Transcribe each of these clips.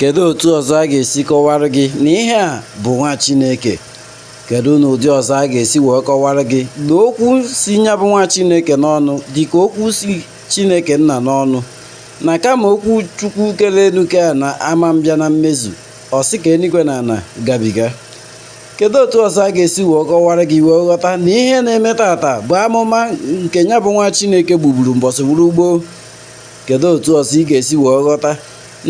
Kedu otu ọzọ a ga-esi kọwara gị na ihe a bụ nwa Chineke? Kedu n'ụdị ọzọ a ga-esi wee kọwara gị na okwu si nya bụ nwa Chineke n'ọnụ dịka okwu si Chineke nna n'ọnụ, na kama okwu Chukwu kere enu ke a na ama mbịa na mmezu, ọ sị ka eluigwe na ala gabiga? Kedu otu ọzọ a ga-esi wee kọwara gị wee ghọta na ihe na-eme tata bụ amụma nke nya bụ nwa Chineke gbugburu mbọsị gboo? Kedu otu ọzọ ị ga-esi wee ghọta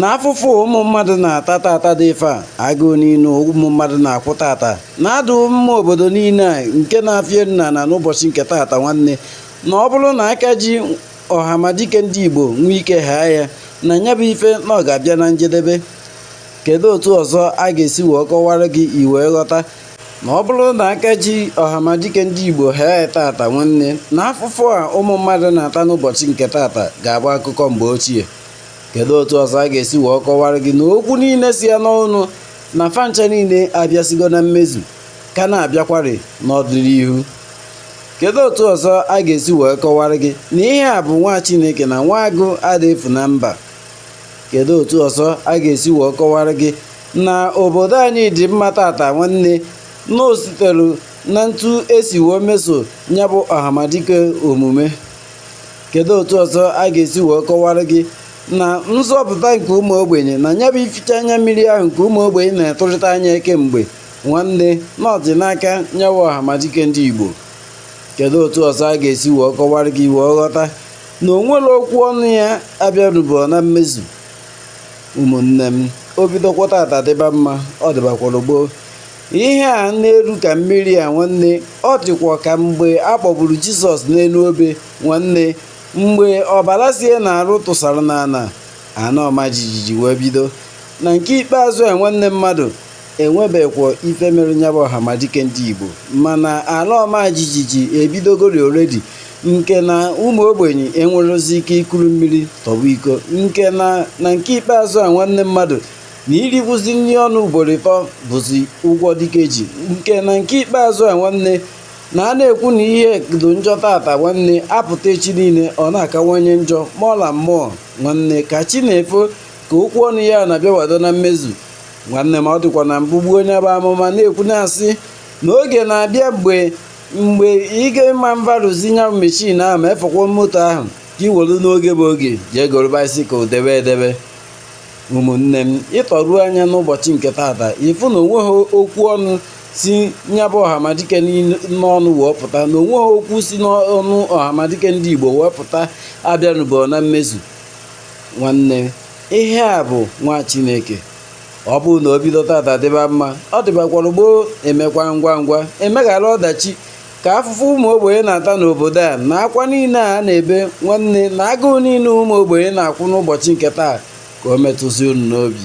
na afụfụ ụmụ mmadụ na-ata tata dị ife a, agụụ niile ụmụ mmadụ na-akwụ tata, na-adụ mma obodo niile a nke na-afịa elu na n'ụbọchị nke tata nwanne, na ọ bụrụ na aka ji ọhamadike ndị Igbo nwee ike haa ya na nya bụ ife na ọ ga-abịa na njedebe? Kedu otu ọzọ a ga-esi wee kọwara gị iwee ghọta na ọ bụrụ na aka ji ọhamadike ndị Igbo haa ya tata nwanne, na afụfụ a ụmụ mmadụ na-ata n'ụbọchị nke tata ga-abụ akụkọ mgbe ochie? Kedu otu ọzọ a ga-esi wee kọwara gị na okwu niile si ya n'ọnụ na fancha niile abịasigo na mmezu ka na-abịakwari n'ọdịnihu? Kedu otu ọzọ a ga-esi wee kọwara gị na ihe a bụ nwa Chineke na nwa agụ adịghị efu na mba? Kedu otu ọzọ a ga-esi wee kọwara gị na obodo anyị dị mma tata nwanne, na o sitere na ntu esi wee meso nya bụ ọhamadike omume? Kedu otu ọzọ a ga-esi wee kọwara gị na nzọpụta nke ụmụ ogbenye na nya bụ ificha anya mmiri ahụ nke ụmụ ogbenye na-etụrịta anya kemgbe nwanne na ọ dị n'aka nyawa ọhamadike ndị Igbo? Kedu otu ọzọ a ga-esi wee kọwara gị wee ghọta na o nwere okwu ọnụ ya abịarubo na mmezu? Ụmụnne m, o bidokwa tata dịba mma, ọ dịbakwara gboo. Ihe a na-eru ka mmiri a nwanne, ọ dịkwa ka mgbe a kpọgburu Jizọs n'elu obe nwanne, mgbe ọbara sie na-arụ tụsara n'ala, ana ọma jijiji wee bido. Na nke ikpeazụ a nwanne, mmadụ enwebekwa ife mere nya bụ ọhamadike ndị Igbo, mana ala ọma jijiji ebidogori oredi, nke na ụmụ ogbenye enwerozi ike ikuru mmiri tọgbọ iko, nke na nke ikpeazụ a nwanne mmadụ na irikwuzi nri ọnụ ugboro ịtọ bụzi ụgwọ dike ji, nke na nke ikpeazụ a nwanne na a na-ekwu na ihe dị njọ tata nwanne, apụta echi niile ọ na-akawanye njọ ma ọla mmụọ nwanne. Ka chi na-efo ka okwu ọnụ ya na-abịawado na mmezu nwanne, ma ọ dịkwa na mgbugbu onye bụ amụma na-ekwu na-asị na oge na-abịa mgbe ị ga-ịma mvarụzi nya meshin ahụ ma efekwa moto ahụ ka iwelu n'oge bụ oge jee goro baisikụl debe edebe. Ụmụnne m, ịtọruo anya n'ụbọchị nke tata ịfụ na onweghị okwu ọnụ si nya bụ ọhamadike n'ọnụ wee pụta, na onweghị okwu si n'ọnụ ọhamadike ndị Igbo wee pụta abịanubo na mmezu nwanne. Ihe a bụ nwa Chineke. Ọ bụrụ na o bido tata dịba mma, ọ dịbakwara gboo emekwa ngwa ngwa emeghara ọdachi ka afụfụ ụmụ ogbenye na-ata n'obodo a, na akwa niile a na-ebe nwanne, na agụụ niile ụmụ ogbenye na-akwụ n'ụbọchị nke taa ka o metụzi unu n'obi.